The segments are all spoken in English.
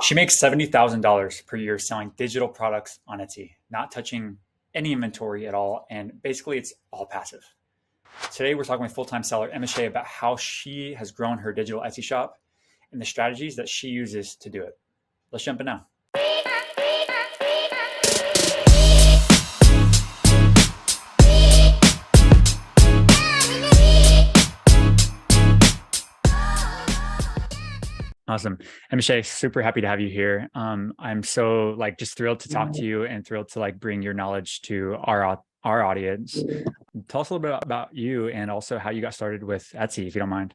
She makes $70,000 per year selling digital products on Etsy, not touching any inventory at all. And basically, it's all passive. Today, we're talking with full-time seller Emeshe about how she has grown her digital Etsy shop and the strategies that she uses to do it. Let's jump in now. Awesome. Emeshe, super happy to have you here. I'm so just thrilled to talk to you and thrilled to bring your knowledge to our audience. Tell us a little bit about you and also how you got started with Etsy, if you don't mind.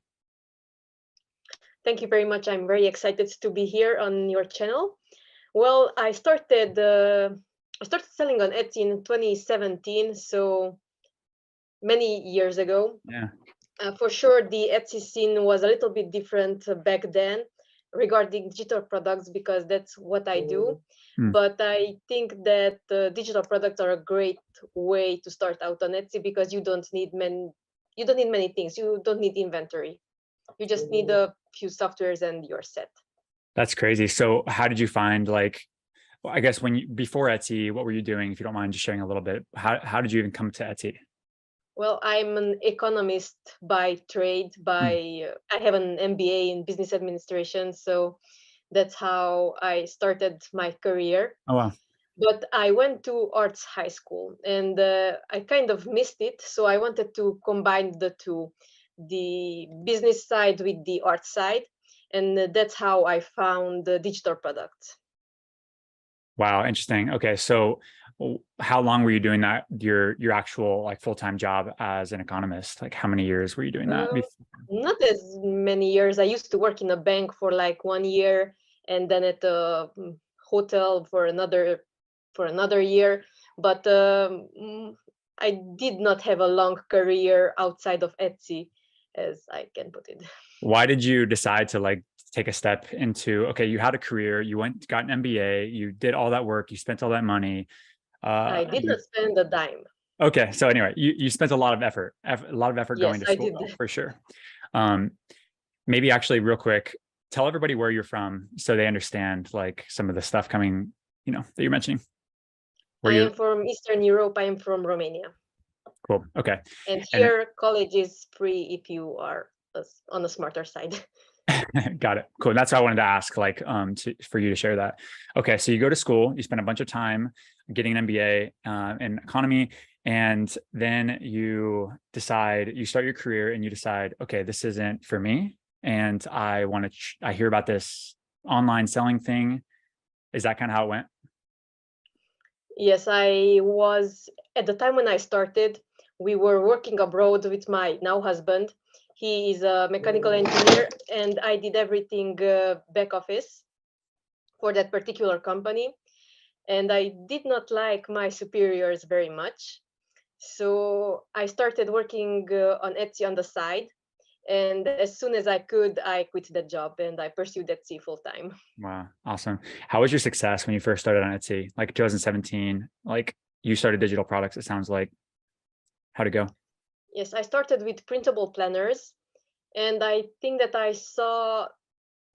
Thank you very much. I'm very excited to be here on your channel. Well, I started selling on Etsy in 2017, so many years ago. Yeah. For sure, the Etsy scene was a little bit different back then regarding digital products because that's what I do. But I think that digital products are a great way to start out on Etsy because you don't need many things. You don't need inventory. You just need a few softwares and you're set. That's crazy. So how did you find I guess before Etsy, what were you doing? If you don't mind just sharing a little bit, how did you even come to Etsy? Well, I'm an economist by trade. I have an MBA in business administration, so that's how I started my career. Oh, wow. But I went to arts high school and I kind of missed it. So I wanted to combine the two, the business side with the art side. And that's how I found the digital products. Wow, interesting. Okay, so how long were you doing that? Your actual full-time job as an economist? How many years were you doing that? Not as many years. I used to work in a bank for 1 year, and then at a hotel for another year. But I did not have a long career outside of Etsy, as I can put it. Why did you decide to take a step into, okay, you had a career, you got an MBA, you did all that work, you spent all that money. I did not spend a dime. Okay, so anyway, you spent a lot of effort going to school, I did. for sure. Maybe actually real quick, tell everybody where you're from so they understand some of the stuff coming, that you're mentioning. I am from Eastern Europe. I am from Romania. Cool. Okay. And here, college is free if you are on the smarter side. Got it. Cool. That's what I wanted to ask, for you to share that. Okay. So you go to school, you spend a bunch of time getting an MBA in economy, and then you start your career and you decide, okay, this isn't for me. And I hear about this online selling thing. Is that kind of how it went? Yes, I was, at the time when I started, we were working abroad with my now husband. He is a mechanical engineer, and I did everything back office for that particular company. And I did not like my superiors very much. So I started working on Etsy on the side. And as soon as I could, I quit that job and I pursued Etsy full time. Wow. Awesome. How was your success when you first started on Etsy? 2017, you started digital products, it sounds like. How'd it go? Yes, I started with printable planners, and I think that I saw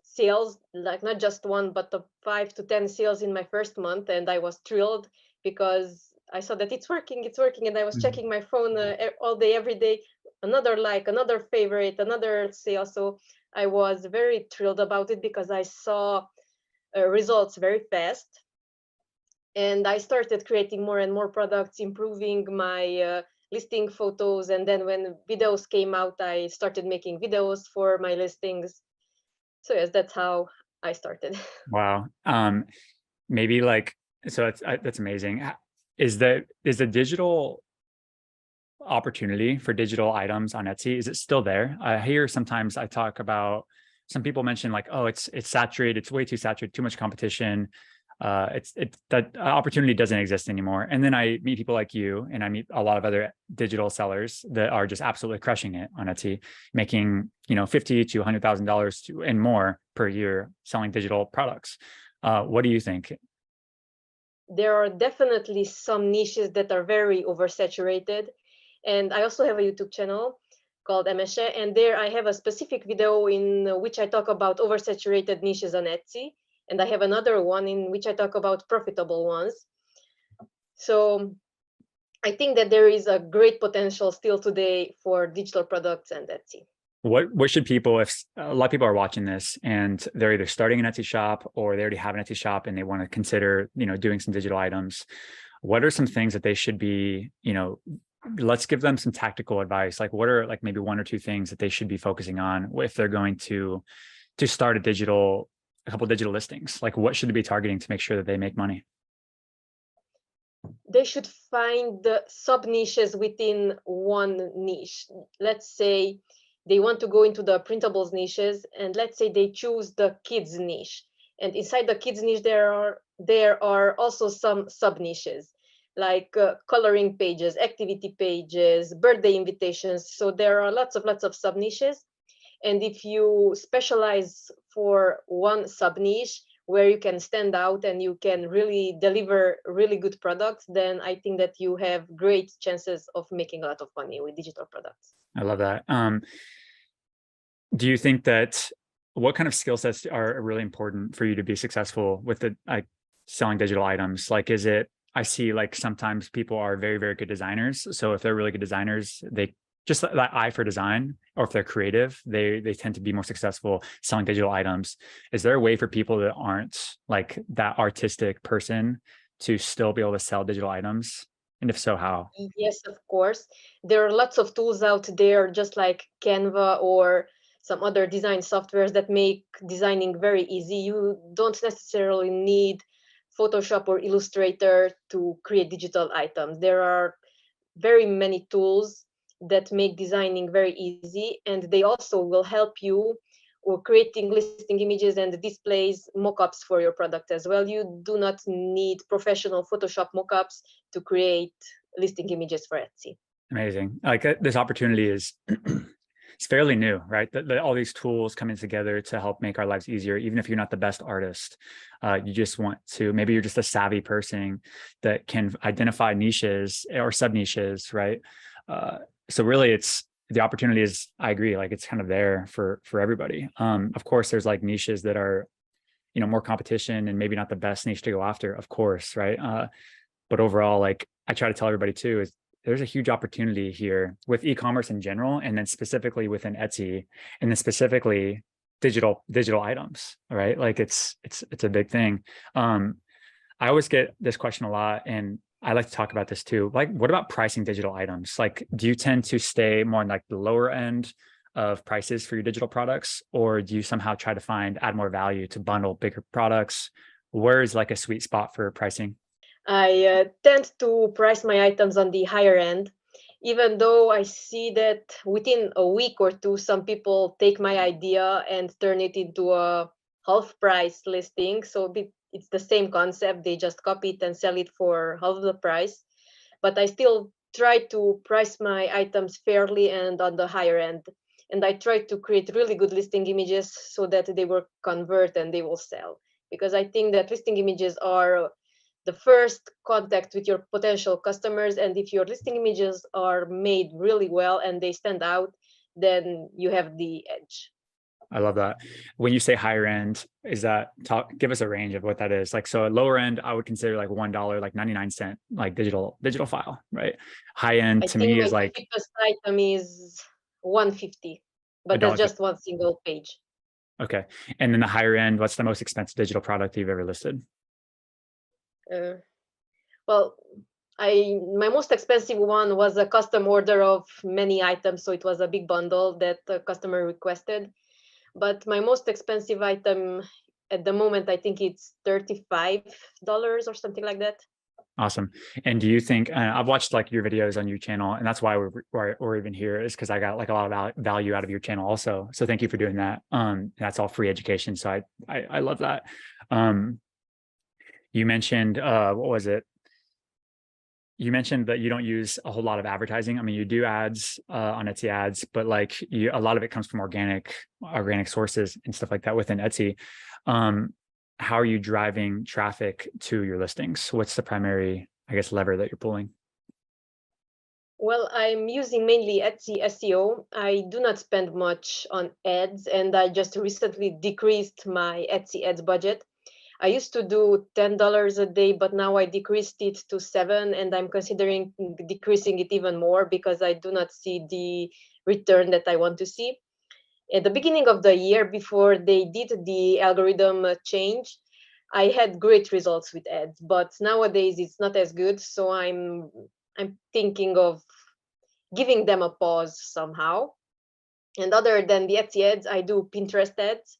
sales, not just one, but 5 to 10 sales in my first month, and I was thrilled because I saw that it's working, and I was checking my phone all day, every day, another favorite, another sale. So I was very thrilled about it because I saw results very fast, and I started creating more and more products, improving my listing photos. And then when videos came out, I started making videos for my listings. So yes, that's how I started. Wow. Maybe so that's amazing. Is the digital opportunity for digital items on Etsy, is it still there? I hear sometimes I talk about, some people mention oh, it's saturated, it's way too saturated, too much competition. That opportunity doesn't exist anymore. And then I meet people like you, and I meet a lot of other digital sellers that are just absolutely crushing it on Etsy, making $50,000 to $100,000 and more per year selling digital products. What do you think? There are definitely some niches that are very oversaturated, and I also have a YouTube channel called Emeshe, and there I have a specific video in which I talk about oversaturated niches on Etsy. and I have another one in which I talk about profitable ones. So I think that there is a great potential still today for digital products and Etsy. What should people, if a lot of people are watching this and they're either starting an Etsy shop or they already have an Etsy shop and they want to consider, doing some digital items, what are some things that they should be, let's give them some tactical advice. Like what are like maybe one or two things that they should be focusing on if they're going to start a couple digital listings? Like what should they be targeting to make sure that they make money? They should find the sub niches within one niche. Let's say they want to go into the printables niches, and let's say they choose the kids niche. And inside the kids niche, there are also some sub niches like coloring pages, activity pages, birthday invitations. So there are lots of sub niches. And if you specialize for one sub niche where you can stand out and you can really deliver really good products, then I think that you have great chances of making a lot of money with digital products. I love that. Do you think that what kind of skill sets are really important for you to be successful with the selling digital items? Like, is it, I see like sometimes people are very, very good designers. So if they're really good designers, they just that eye for design, or if they're creative, they tend to be more successful selling digital items. Is there a way for people that aren't like that artistic person to still be able to sell digital items? And if so, how? Yes, of course. There are lots of tools out there, just like Canva or some other design softwares that make designing very easy. You don't necessarily need Photoshop or Illustrator to create digital items. There are very many tools that make designing very easy, and they also will help you or creating listing images and displays mockups for your product as well. You do not need professional Photoshop mockups to create listing images for Etsy. Amazing. Like this opportunity is it's fairly new, right? All these tools coming together to help make our lives easier. Even if you're not the best artist, you just want to, maybe you're just a savvy person that can identify niches or sub niches, right? So really it's, the opportunity is, I agree, like it's kind of there for everybody. Of course, there's like niches that are, more competition and maybe not the best niche to go after, of course, right? But overall, like I try to tell everybody too, is there's a huge opportunity here with e-commerce in general, and then specifically within Etsy, and then specifically digital items, right? Like it's a big thing. I always get this question a lot, and I like to talk about this too. Like, what about pricing digital items? Like, do you tend to stay more in like the lower end of prices for your digital products, or do you somehow try to add more value to bundle bigger products? Where is like a sweet spot for pricing? I tend to price my items on the higher end, even though I see that within a week or two, some people take my idea and turn it into a half price listing. So it's the same concept. They just copy it and sell it for half the price. But I still try to price my items fairly and on the higher end. And I try to create really good listing images so that they will convert and they will sell. Because I think that listing images are the first contact with your potential customers. And if your listing images are made really well and they stand out, then you have the edge. I love that. When you say higher end, is that give us a range of what that is? Like, so at lower end, I would consider like $1, like 99 cent, like digital file, right? High end I to think me my is like cheapest item is 150, a but that's dollar. just one single page. Okay. And then the higher end, what's the most expensive digital product you've ever listed? Well, my most expensive one was a custom order of many items, so it was a big bundle that the customer requested. But my most expensive item at the moment, I think it's $35 or something like that. Awesome. And do you think, I've watched like your videos on your channel, and that's why we're even here, is because I got like a lot of value out of your channel also. So thank you for doing that. That's all free education. So I love that. You mentioned, what was it? You mentioned that you don't use a whole lot of advertising. I mean, you do ads on Etsy ads, but like a lot of it comes from organic sources and stuff like that within Etsy. How are you driving traffic to your listings? What's the primary, I guess, lever that you're pulling? Well, I'm using mainly Etsy SEO. I do not spend much on ads, and I just recently decreased my Etsy ads budget. I used to do $10 a day, but now I decreased it to 7, and I'm considering decreasing it even more because I do not see the return that I want to see. At the beginning of the year, before they did the algorithm change, I had great results with ads, but nowadays it's not as good. So I'm thinking of giving them a pause somehow. And other than the Etsy ads, I do Pinterest ads.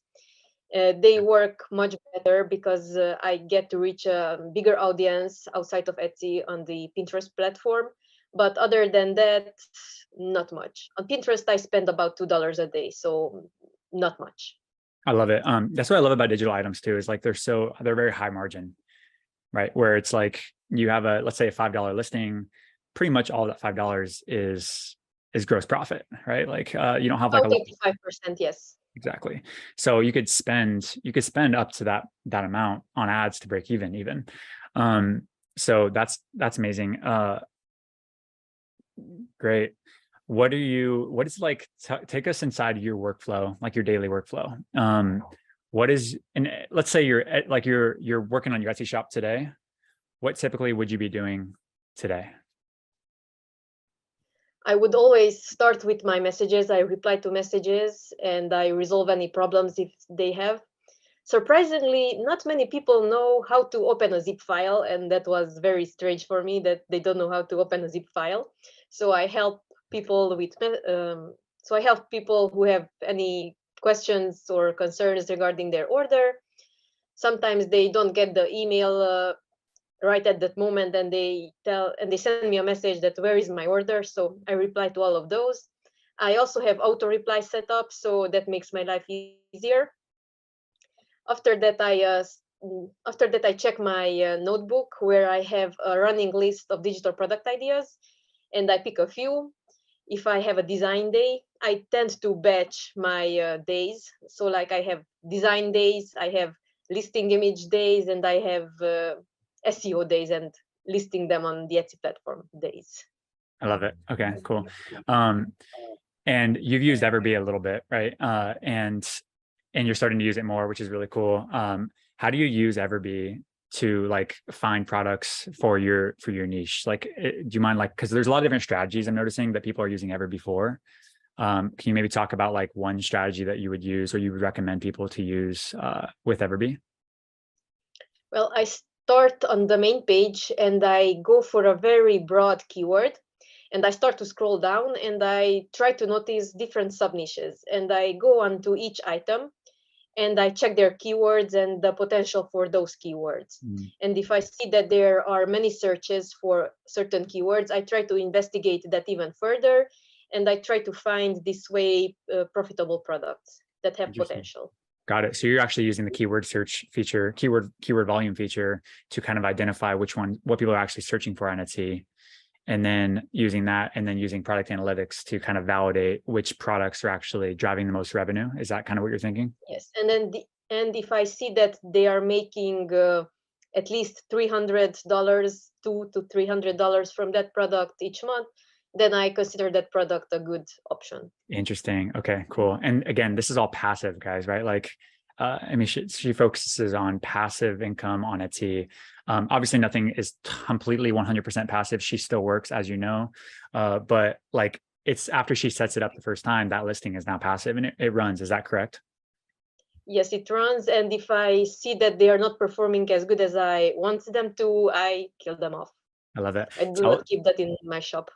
They work much better because I get to reach a bigger audience outside of Etsy on the Pinterest platform. But other than that, not much. On Pinterest, I spend about $2 a day, so not much. I love it. That's what I love about digital items too, is like they're very high margin, right? Where it's like you have let's say a $5 listing, pretty much all that $5 is gross profit, right? Like you don't have like About 85%, yes. exactly. So you could spend up to that amount on ads to break even. So that's amazing. Great. What is like, take us inside your workflow, like your daily workflow. What is, and let's say you're working on your Etsy shop today. What typically would you be doing today? I would always start with my messages. I reply to messages and I resolve any problems if they have. Surprisingly, not many people know how to open a zip file, and that was very strange for me that they don't know how to open a zip file. So I help people who have any questions or concerns regarding their order. Sometimes they don't get the email right at that moment, and they send me a message that where is my order. So I reply to all of those. I also have auto reply set up, so that makes my life easier. After that, I check my notebook where I have a running list of digital product ideas, and I pick a few. If I have a design day, I tend to batch my days. So like I have design days, I have listing image days, and I have SEO days and listing them on the Etsy platform days. I love it. Okay, cool. And you've used EverBee a little bit, right? And you're starting to use it more, which is really cool. How do you use EverBee to like find products for your niche? Like, do you mind, like, because there's a lot of different strategies I'm noticing that people are using EverBee for. Can you maybe talk about like one strategy that you would use or you would recommend people to use with EverBee? Well, I start on the main page and I go for a very broad keyword, and I start to scroll down and I try to notice different sub niches, and I go on to each item and I check their keywords and the potential for those keywords. And if I see that there are many searches for certain keywords, I try to investigate that even further, and I try to find this way profitable products that have potential. Got it. So you're actually using the keyword search feature, keyword volume feature, to kind of identify what people are actually searching for on Etsy, and then using that, and then using product analytics to kind of validate which products are actually driving the most revenue. Is that kind of what you're thinking? Yes, and then if I see that they are making at least $300, $200 to $300 from that product each month, then I consider that product a good option. Interesting. Okay, cool. And again, this is all passive, guys, right? Like, I mean, she focuses on passive income on Etsy. Obviously, nothing is completely 100% passive. She still works, as you know, but like it's after she sets it up the first time, that listing is now passive and it runs. Is that correct? Yes, it runs. And if I see that they are not performing as good as I want them to, I kill them off. I love it. I do not keep that in my shop.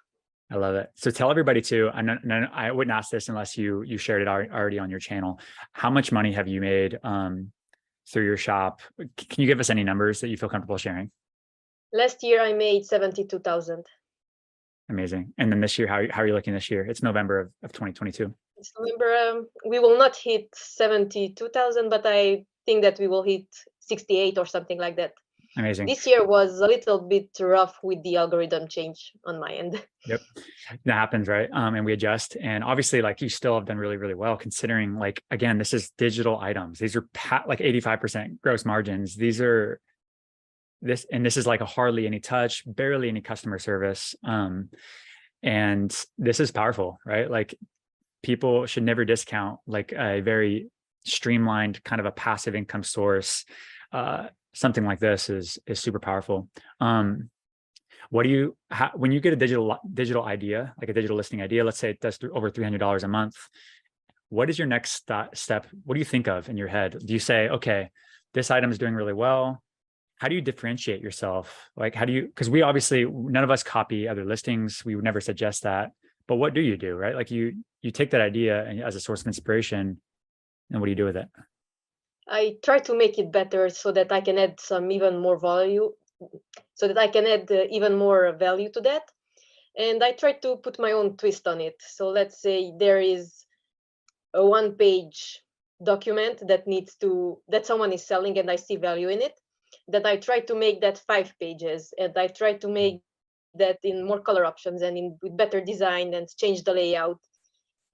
I love it. So tell everybody too, I wouldn't ask this unless you shared it already on your channel. How much money have you made through your shop? Can you give us any numbers that you feel comfortable sharing? Last year, I made 72,000. Amazing. And then this year, how are you looking this year? It's November of 2022. It's November. We will not hit 72,000, but I think that we will hit 68 or something like that. Amazing. This year was a little bit rough with the algorithm change on my end. Yep, that happens, right? And we adjust, and obviously, like, you still have done really, really well considering, like, again, this is digital items. These are like 85% gross margins. This is like a hardly any touch, barely any customer service. And this is powerful, right? Like, people should never discount like a very streamlined kind of a passive income source something like this is super powerful. What do you, when you get a digital idea, like a digital listing idea, let's say it does over $300 a month, what is your next step? What do you think of in your head? Do you say, okay, this item is doing really well? How do you differentiate yourself? Like, how do you, because we obviously, none of us copy other listings. We would never suggest that. But what do you do, right? Like you take that idea and as a source of inspiration, and what do you do with it? I try to make it better so that I can add some even more value, so that I can add even more value to that. And I try to put my own twist on it. So let's say there is a one-page document that someone is selling and I see value in it, that I try to make that 5 pages, and I try to make that in more color options and with better design and change the layout.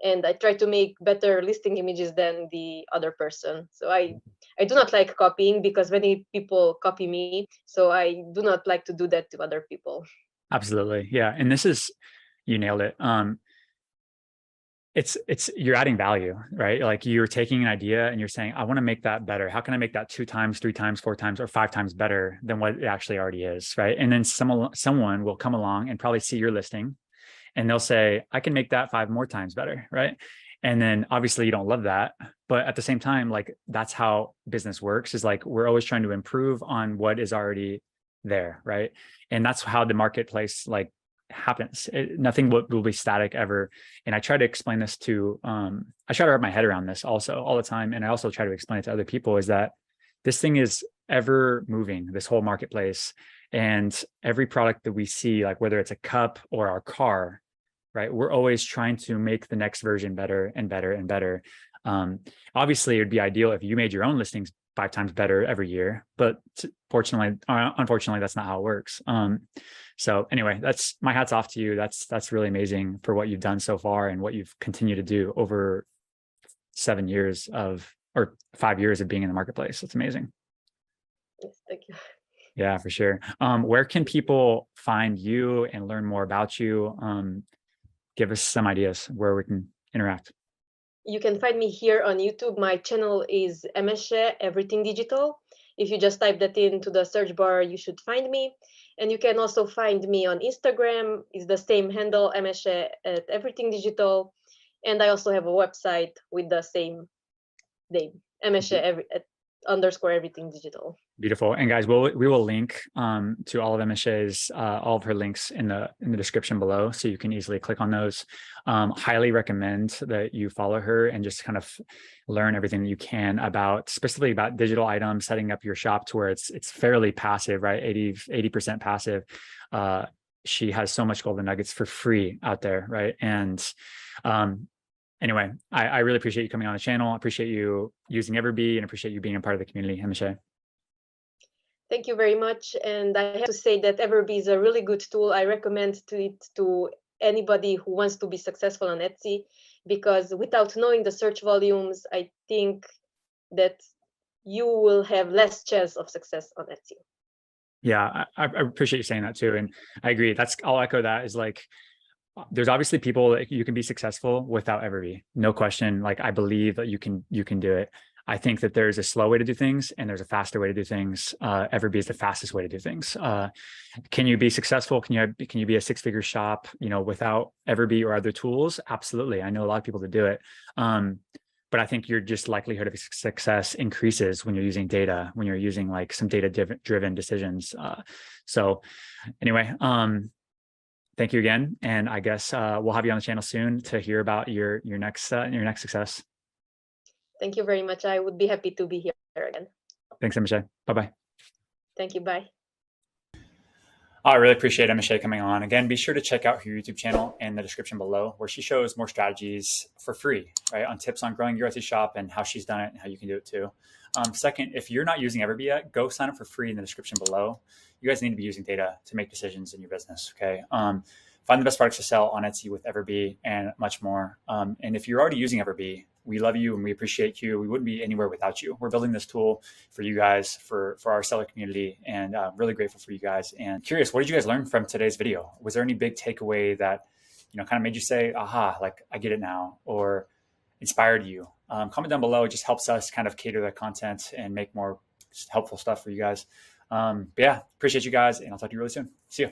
And I try to make better listing images than the other person. So I do not like copying, because many people copy me. So I do not like to do that to other people. Absolutely. Yeah. And this is, you nailed it. It's you're adding value, right? Like you're taking an idea and you're saying, I want to make that better. How can I make that 2 times, 3 times, 4 times, or 5 times better than what it actually already is, right? And then someone will come along and probably see your listing and they'll say, I can make that 5 more times better, right? And then obviously you don't love that, but at the same time, like that's how business works, is like we're always trying to improve on what is already there, right? And that's how the marketplace like happens. Nothing will be static ever. And I try to explain this to I try to wrap my head around this also all the time, and I also try to explain it to other people, is that this thing is ever moving, this whole marketplace. And every product that we see, like whether it's a cup or our car, right, we're always trying to make the next version better and better and better. Obviously it would be ideal if you made your own listings 5 times better every year, but unfortunately that's not how it works. So anyway, that's, my hat's off to you. That's really amazing for what you've done so far and what you've continued to do over 7 years or 5 years of being in the marketplace. That's amazing. Yes, thank you. Yeah, for sure. Where can people find you and learn more about you? Give us some ideas where we can interact. You can find me here on YouTube. My channel is Emeshe Everything Digital. If you just type that into the search bar, you should find me. And you can also find me on Instagram. It's the same handle, Emeshe at Everything Digital. And I also have a website with the same name, Emeshe _ Everything Digital. Beautiful. And guys, we will link to all of Emeshe's all of her links in the description below, so you can easily click on those. Highly recommend that you follow her and just kind of learn everything that you can about, specifically about digital items, setting up your shop to where it's fairly passive, right? 80% passive. She has so much golden nuggets for free out there, right? And anyway, I really appreciate you coming on the channel. I appreciate you using EverBee and appreciate you being a part of the community, Emeshe. Thank you very much. And I have to say that EverBee is a really good tool. I recommend it to anybody who wants to be successful on Etsy, because without knowing the search volumes, I think that you will have less chance of success on Etsy. Yeah, I appreciate you saying that too. And I agree. I'll echo that. Is like, there's obviously people that you can be successful without EverBee. No question. Like, I believe that you can do it. I think that there's a slow way to do things and there's a faster way to do things. EverBee is the fastest way to do things. Can you be successful? Can you be a 6-figure shop, without EverBee or other tools? Absolutely. I know a lot of people that do it. But I think your just likelihood of success increases when you're using data, when you're using like some data-driven decisions. So anyway, thank you again. And I guess we'll have you on the channel soon to hear about your next success. Thank you very much. I would be happy to be here again. Thanks, Emeshe. Bye-bye. Thank you. Bye. I really appreciate Emeshe coming on. Again, be sure to check out her YouTube channel in the description below, where she shows more strategies for free, right? On tips on growing your Etsy shop and how she's done it and how you can do it too. Second, if you're not using EverBee yet, go sign up for free in the description below. You guys need to be using data to make decisions in your business, okay? Find the best products to sell on Etsy with EverBee and much more. And if you're already using EverBee, we love you and we appreciate you. We wouldn't be anywhere without you. We're building this tool for you guys, for our seller community, and really grateful for you guys. And curious, what did you guys learn from today's video? Was there any big takeaway that, kind of made you say, aha, like I get it now, or inspired you? Comment down below. It just helps us kind of cater the content and make more helpful stuff for you guys. But yeah, appreciate you guys, and I'll talk to you really soon. See you.